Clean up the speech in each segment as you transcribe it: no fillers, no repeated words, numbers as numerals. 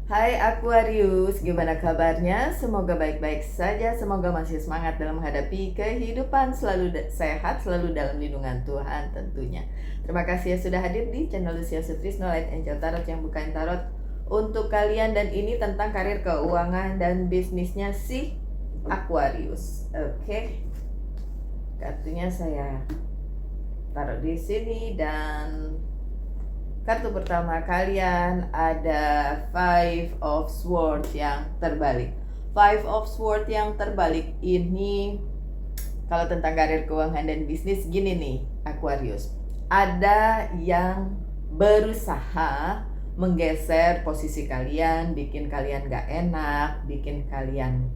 Hai Aquarius, gimana kabarnya? Semoga baik-baik saja, semoga masih semangat dalam menghadapi kehidupan, selalu sehat, selalu dalam lindungan Tuhan tentunya. Terima kasih ya sudah hadir di channel Lucia Sutrisno Light Angel Tarot yang bukain tarot untuk kalian, dan ini tentang karir, keuangan, dan bisnisnya si Aquarius. Oke, kartunya saya taruh di sini, dan kartu pertama kalian ada Five of Swords yang terbalik. Five of Swords yang terbalik ini kalau tentang karir, keuangan, dan bisnis gini nih Aquarius. Ada yang berusaha menggeser posisi kalian, bikin kalian gak enak, bikin kalian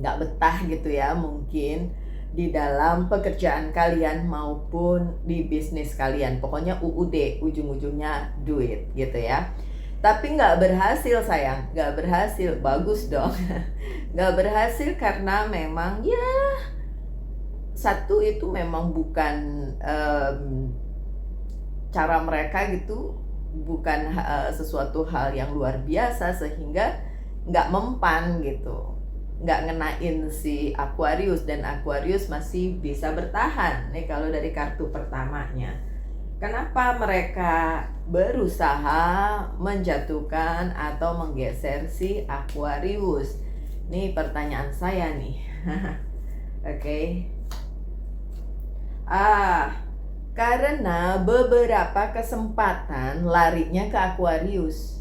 gak betah gitu ya, mungkin di dalam pekerjaan kalian maupun di bisnis kalian. Pokoknya UUD, ujung-ujungnya duit gitu ya. Tapi nggak berhasil sayang, nggak berhasil. Bagus dong. Nggak berhasil karena memang ya satu itu memang bukan cara mereka gitu, bukan sesuatu hal yang luar biasa sehingga nggak mempan gitu, nggak ngenain si Aquarius, dan Aquarius masih bisa bertahan nih kalau dari kartu pertamanya. Kenapa mereka berusaha menjatuhkan atau menggeser si Aquarius? Nih pertanyaan saya nih. Oke. Karena beberapa kesempatan larinya ke Aquarius,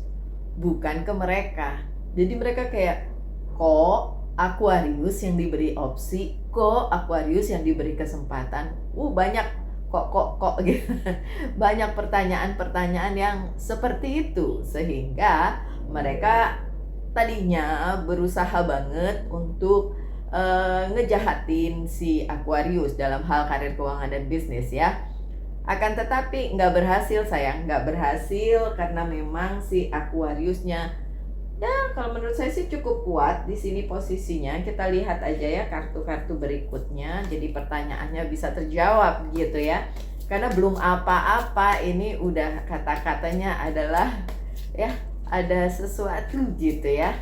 bukan ke mereka. Jadi mereka kayak, kok Aquarius yang diberi opsi, kok Aquarius yang diberi kesempatan. Banyak kok gitu. Banyak pertanyaan-pertanyaan yang seperti itu, sehingga mereka tadinya berusaha banget untuk ngejahatin si Aquarius dalam hal karir, keuangan, dan bisnis ya. Akan tetapi nggak berhasil sayang, nggak berhasil karena memang si Aquariusnya ya kalau menurut saya sih cukup kuat di sini posisinya. Kita lihat aja ya kartu-kartu berikutnya, jadi pertanyaannya bisa terjawab gitu ya. Karena belum apa-apa, ini udah kata-katanya adalah ya ada sesuatu gitu ya.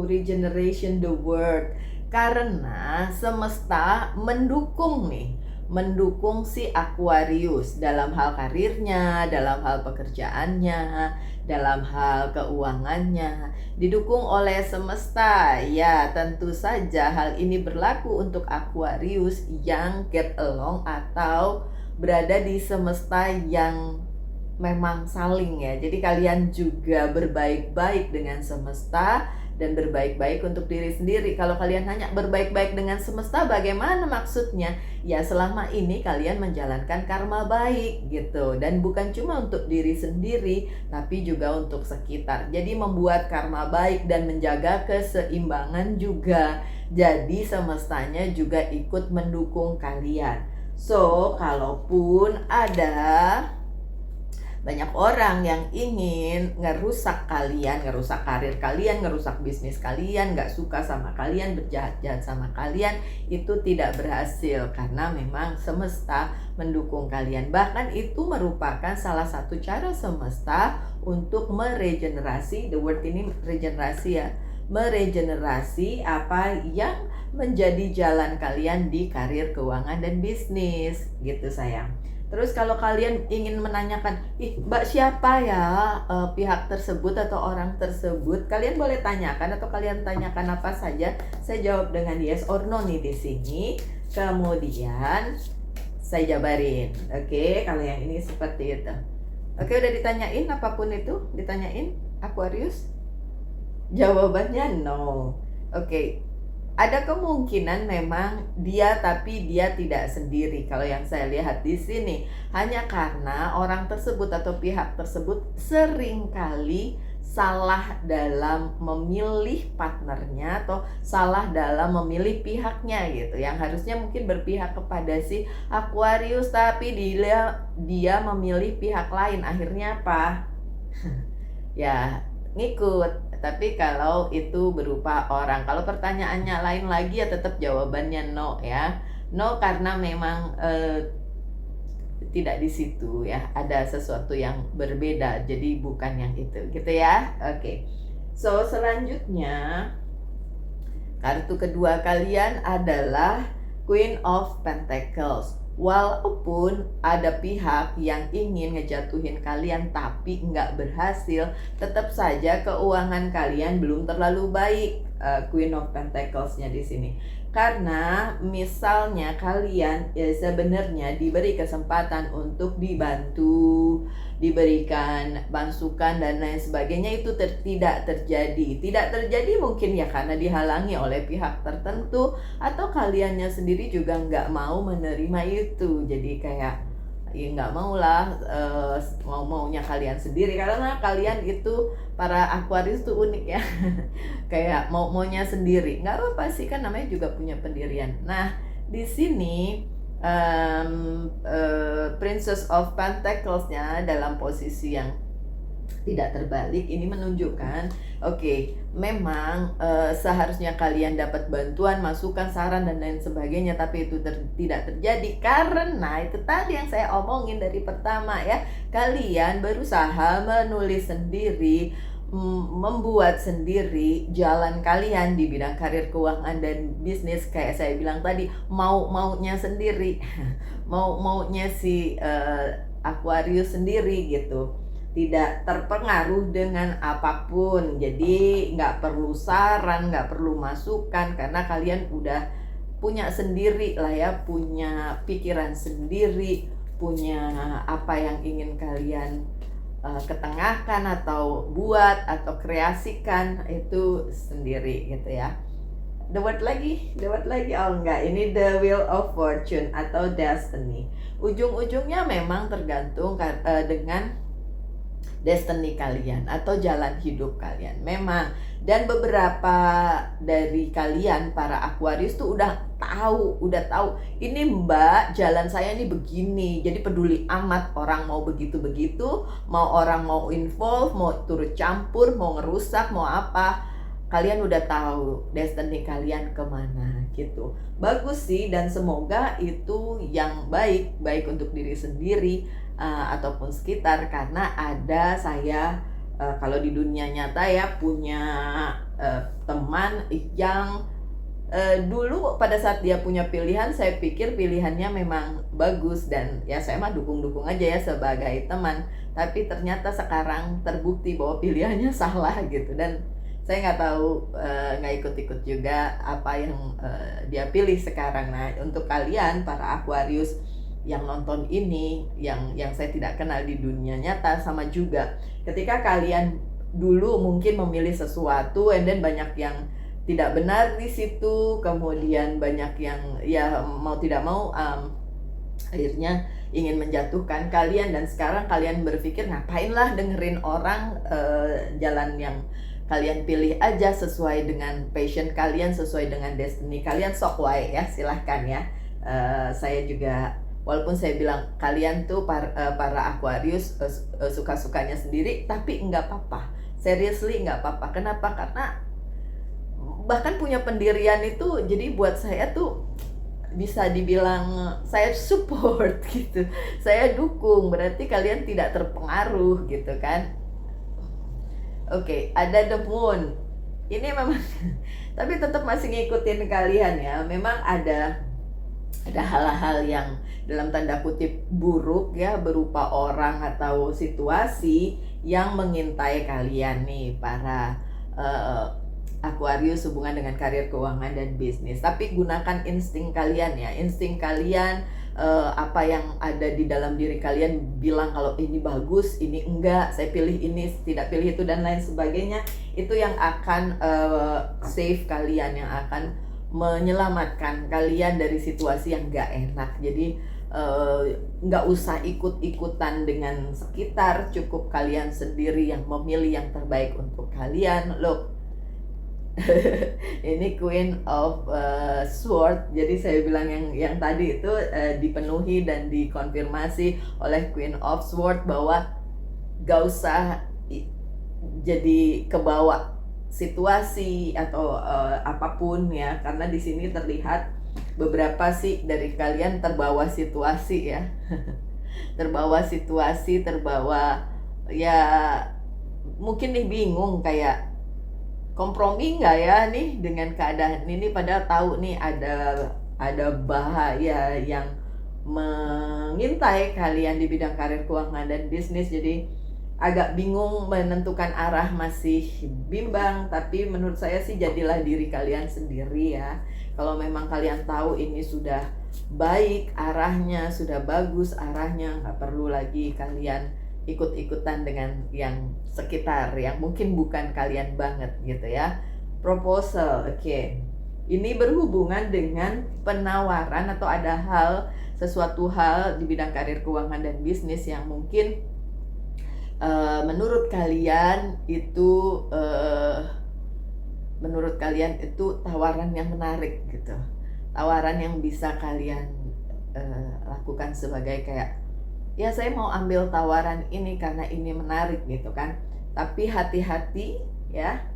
Regeneration the world. Karena semesta mendukung nih, mendukung si Aquarius dalam hal karirnya, dalam hal pekerjaannya, dalam hal keuangannya, didukung oleh semesta. Ya, tentu saja hal ini berlaku untuk Aquarius yang get along atau berada di semesta yang memang saling ya. Jadi kalian juga berbaik-baik dengan semesta dan berbaik-baik untuk diri sendiri. Kalau kalian hanya berbaik-baik dengan semesta, bagaimana maksudnya? Ya selama ini kalian menjalankan karma baik gitu, dan bukan cuma untuk diri sendiri tapi juga untuk sekitar. Jadi membuat karma baik dan menjaga keseimbangan juga. Jadi semestanya juga ikut mendukung kalian. So kalaupun ada banyak orang yang ingin ngerusak kalian, ngerusak karir kalian, ngerusak bisnis kalian, gak suka sama kalian, berjahat-jahat sama kalian, itu tidak berhasil karena memang semesta mendukung kalian. Bahkan itu merupakan salah satu cara semesta untuk meregenerasi, the word ini regenerasi ya, meregenerasi apa yang menjadi jalan kalian di karir, keuangan, dan bisnis gitu sayang. Terus kalau kalian ingin menanyakan, Mbak siapa ya pihak tersebut atau orang tersebut, kalian boleh tanyakan atau kalian tanyakan apa saja. Saya jawab dengan yes or no nih di sini. Kemudian saya jabarin. Oke, kalau yang ini seperti itu. Oke, udah ditanyain apapun itu, ditanyain Aquarius? Jawabannya no. Oke. Ada kemungkinan memang dia, tapi dia tidak sendiri. Kalau yang saya lihat di sini, hanya karena orang tersebut atau pihak tersebut seringkali salah dalam memilih partnernya atau salah dalam memilih pihaknya gitu. Yang harusnya mungkin berpihak kepada si Aquarius, tapi dia memilih pihak lain. Akhirnya apa? Ya ngikut. Tapi kalau itu berupa orang, kalau pertanyaannya lain lagi ya tetap jawabannya no ya. No karena memang tidak di situ ya, ada sesuatu yang berbeda, jadi bukan yang itu gitu ya. Oke, so selanjutnya kartu kedua kalian adalah Queen of Pentacles. Walaupun ada pihak yang ingin ngejatuhin kalian tapi nggak berhasil, tetap saja keuangan kalian belum terlalu baik. Queen of Pentacles-nya di sini. Karena misalnya kalian ya sebenarnya diberi kesempatan untuk dibantu, diberikan masukan dan lain sebagainya, itu tidak terjadi. Tidak terjadi mungkin ya karena dihalangi oleh pihak tertentu, atau kaliannya sendiri juga nggak mau menerima itu. Jadi kayak ya nggak maulah, maunya kalian sendiri, karena kalian itu para Aquarius tuh unik ya. Kayak maunya sendiri, nggak apa sih, kan namanya juga punya pendirian. Nah di sini Princess of Pentacles-nya dalam posisi yang tidak terbalik, ini menunjukkan memang seharusnya kalian dapat bantuan, masukan, saran dan lain sebagainya, tapi itu tidak terjadi karena itu tadi yang saya omongin dari pertama ya, kalian berusaha menulis sendiri, membuat sendiri jalan kalian di bidang karir, keuangan dan bisnis. Kayak saya bilang tadi, maunya sendiri, maunya si Aquarius sendiri gitu, tidak terpengaruh dengan apapun. Jadi nggak perlu saran, nggak perlu masukan, karena kalian udah punya sendiri lah ya, punya pikiran sendiri, punya apa yang ingin kalian ketengahkan atau buat atau kreasikan itu sendiri gitu ya. The word lagi, oh enggak, ini the wheel of fortune atau destiny. Ujung-ujungnya memang tergantung dengan destiny kalian atau jalan hidup kalian memang. Dan beberapa dari kalian para Aquarius tuh udah tahu ini mbak, jalan saya ini begini, jadi peduli amat orang mau begitu-begitu, mau orang mau involve, mau turut campur, mau ngerusak, mau apa, kalian udah tahu destiny kalian kemana gitu. Bagus sih, dan semoga itu yang baik untuk diri sendiri ataupun sekitar, karena ada saya kalau di dunia nyata ya punya teman yang dulu pada saat dia punya pilihan, saya pikir pilihannya memang bagus dan ya saya mah dukung aja ya sebagai teman, tapi ternyata sekarang terbukti bahwa pilihannya salah gitu, dan saya nggak tahu, nggak ikut-ikut juga apa yang dia pilih sekarang. Nah untuk kalian para Aquarius yang nonton ini, yang saya tidak kenal di dunia nyata, sama juga ketika kalian dulu mungkin memilih sesuatu and then banyak yang tidak benar di situ, kemudian banyak yang ya mau tidak mau akhirnya ingin menjatuhkan kalian, dan sekarang kalian berpikir ngapain lah dengerin orang, jalan yang kalian pilih aja sesuai dengan passion kalian, sesuai dengan destiny kalian, sok wae ya, silahkan ya. Saya juga, walaupun saya bilang kalian tuh para Aquarius suka-sukanya sendiri, tapi nggak apa-apa, seriously nggak apa-apa. Kenapa? Karena bahkan punya pendirian itu, jadi buat saya tuh bisa dibilang saya support gitu, saya dukung, berarti kalian tidak terpengaruh gitu kan. Ada the moon ini memang tapi tetap masih ngikutin kalian ya. Memang ada hal-hal yang dalam tanda kutip buruk ya, berupa orang atau situasi yang mengintai kalian nih para Aquarius hubungan dengan karir, keuangan dan bisnis. Tapi gunakan insting kalian ya, insting kalian, apa yang ada di dalam diri kalian bilang kalau ini bagus, ini enggak, saya pilih ini, tidak pilih itu dan lain sebagainya. Itu yang akan save kalian, yang akan menyelamatkan kalian dari situasi yang gak enak. Jadi nggak usah ikut-ikutan dengan sekitar, cukup kalian sendiri yang memilih yang terbaik untuk kalian. Loh, ini Queen of Sword, jadi saya bilang yang tadi itu dipenuhi dan dikonfirmasi oleh Queen of Sword bahwa gak usah jadi kebawa situasi atau apapun ya, karena di sini terlihat beberapa sih dari kalian terbawa situasi ya. terbawa situasi, terbawa ya mungkin nih bingung kayak kompromi nggak ya nih dengan keadaan ini, padahal tahu nih ada bahaya yang mengintai kalian di bidang karir keuangan dan bisnis. Jadi agak bingung menentukan arah, masih bimbang. Tapi menurut saya sih jadilah diri kalian sendiri ya. Kalau memang kalian tahu ini sudah baik arahnya, sudah bagus arahnya, nggak perlu lagi kalian ikut-ikutan dengan yang sekitar yang mungkin bukan kalian banget gitu ya. Proposal, oke. Ini berhubungan dengan penawaran atau ada sesuatu hal di bidang karir keuangan dan bisnis yang mungkin menurut kalian itu tawaran yang menarik gitu. Tawaran yang bisa kalian lakukan sebagai kayak, ya saya mau ambil tawaran ini karena ini menarik gitu kan. Tapi hati-hati ya,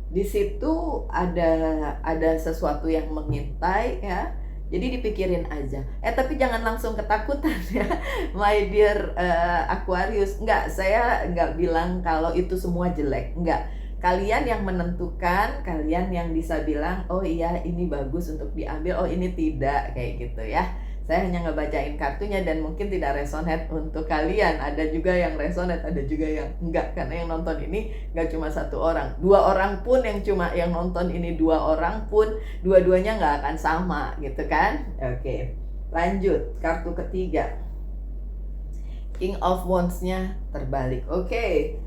di situ ada sesuatu yang mengintai ya. Jadi dipikirin aja. Tapi jangan langsung ketakutan ya, my dear Aquarius. Saya nggak bilang kalau itu semua jelek, enggak. Kalian yang menentukan, kalian yang bisa bilang, oh iya ini bagus untuk diambil, oh ini tidak, kayak gitu ya. Saya hanya ngebacain kartunya dan mungkin tidak resonate untuk kalian. Ada juga yang resonate, ada juga yang enggak. Karena yang nonton ini enggak cuma satu orang. 2 orang pun yang nonton ini 2 orang pun, dua-duanya enggak akan sama gitu kan. Oke, lanjut. Kartu ketiga. King of Wands-nya terbalik. Oke.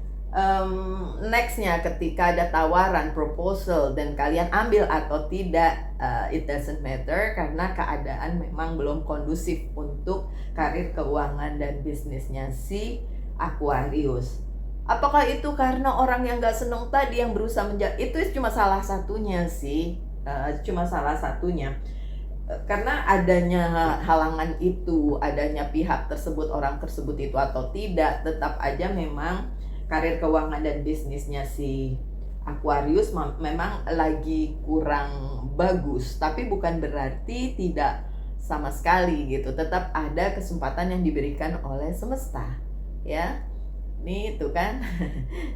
Nextnya ketika ada tawaran, proposal, dan kalian ambil atau tidak, it doesn't matter karena keadaan memang belum kondusif untuk karir keuangan dan bisnisnya si Aquarius. Apakah itu karena orang yang gak seneng tadi yang berusaha itu cuma salah satunya sih, cuma salah satunya. Karena adanya halangan itu, adanya pihak tersebut, orang tersebut itu atau tidak, tetap aja memang karir keuangan dan bisnisnya si Aquarius memang lagi kurang bagus. Tapi bukan berarti tidak sama sekali gitu. Tetap ada kesempatan yang diberikan oleh semesta ya. Nih itu kan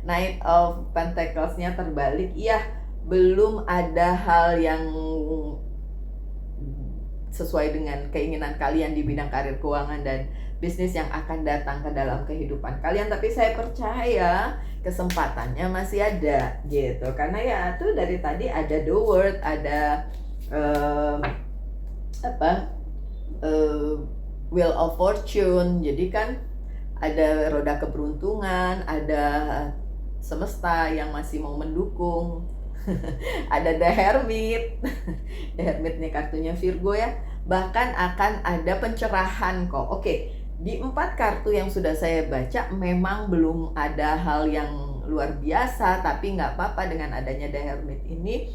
Knight of Pentacles-nya terbalik. Iya, belum ada hal yang sesuai dengan keinginan kalian di bidang karir keuangan dan bisnis yang akan datang ke dalam kehidupan kalian. Tapi saya percaya kesempatannya masih ada gitu. Karena ya tuh dari tadi ada the word, ada wheel of fortune. Jadi kan ada roda keberuntungan, ada semesta yang masih mau mendukung. Ada The Hermit. The Hermit nih kartunya Virgo ya. Bahkan akan ada pencerahan kok. Oke, di 4 kartu yang sudah saya baca memang belum ada hal yang luar biasa. Tapi nggak apa-apa, dengan adanya The Hermit ini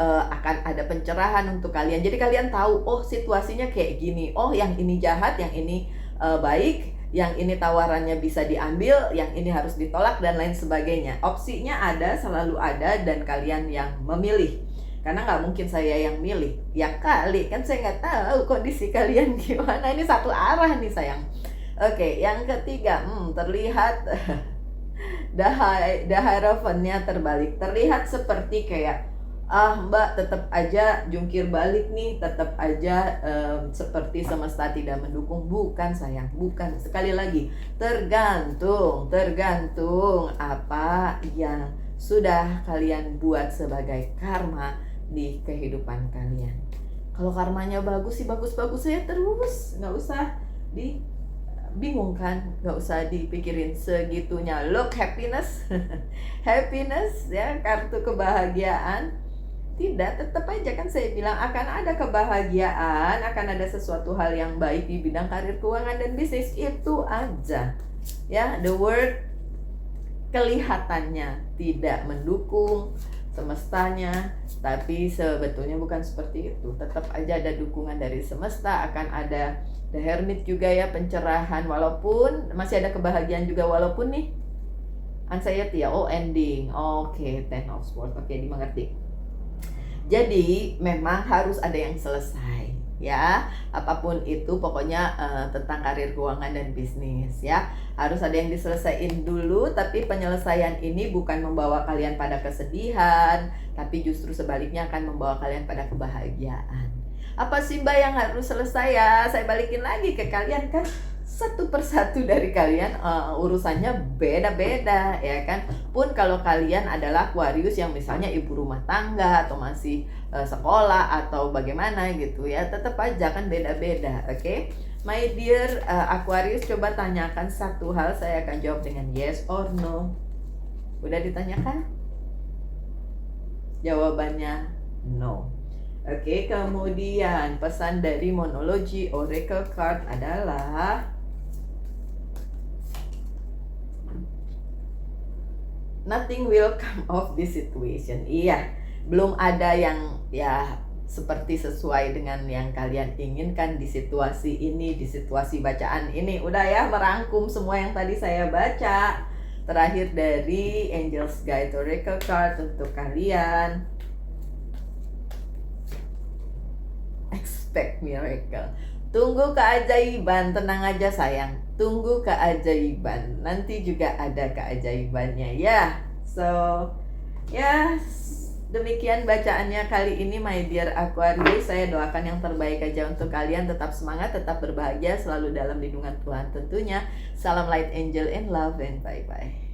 akan ada pencerahan untuk kalian. Jadi kalian tahu, oh situasinya kayak gini, oh yang ini jahat, yang ini baik, yang ini tawarannya bisa diambil, yang ini harus ditolak, dan lain sebagainya. Opsinya ada, selalu ada, dan kalian yang memilih. Karena nggak mungkin saya yang milih. Ya kali, kan saya nggak tahu kondisi kalian gimana. Ini satu arah nih sayang. Oke, yang ketiga, terlihat The Hierophant-nya terbalik. Terlihat seperti kayak, mbak tetap aja jungkir balik nih, tetap aja seperti semesta tidak mendukung. Bukan sayang, bukan. Sekali lagi, tergantung apa yang sudah kalian buat sebagai karma di kehidupan kalian. Kalau karmanya bagus sih bagus-bagus ya terus, nggak usah dibingungkan, nggak usah dipikirin segitunya. Look, happiness happiness ya, kartu kebahagiaan. Tidak, tetap aja kan saya bilang akan ada kebahagiaan, akan ada sesuatu hal yang baik di bidang karir keuangan dan bisnis. Itu aja ya. The word kelihatannya tidak mendukung semestanya, tapi sebetulnya bukan seperti itu. Tetap aja ada dukungan dari semesta, akan ada The Hermit juga ya, pencerahan, walaupun masih ada kebahagiaan juga, walaupun nih anxiety ya, ending. Oke, Ten of Swords. Oke, dimengerti. Jadi memang harus ada yang selesai. ya. Apapun itu pokoknya tentang karir, keuangan, dan bisnis ya. Harus ada yang diselesaikan dulu, tapi penyelesaian ini bukan membawa kalian pada kesedihan, tapi justru sebaliknya akan membawa kalian pada kebahagiaan. Apa sih Mbak yang harus selesai ya? Saya balikin lagi ke kalian kan, satu persatu dari kalian urusannya beda-beda ya kan. Pun kalau kalian adalah Aquarius yang misalnya ibu rumah tangga atau masih sekolah atau bagaimana gitu ya, tetap aja kan beda-beda. Oke, my dear Aquarius, coba tanyakan satu hal, saya akan jawab dengan yes or no. Udah ditanyakan? Jawabannya no. Oke, kemudian pesan dari monologi oracle card adalah nothing will come of this situation. Iya, belum ada yang ya seperti sesuai dengan yang kalian inginkan di situasi ini, di situasi bacaan ini. Udah ya, merangkum semua yang tadi saya baca. Terakhir dari Angels Guide Oracle Card untuk kalian. Expect miracle. Tunggu keajaiban, tenang aja sayang. Tunggu keajaiban. Nanti juga ada keajaibannya ya. So, ya demikian bacaannya kali ini my dear Aquarius. Saya doakan yang terbaik aja untuk kalian. Tetap semangat, tetap berbahagia, selalu dalam lindungan Tuhan tentunya. Salam light angel and love and bye-bye.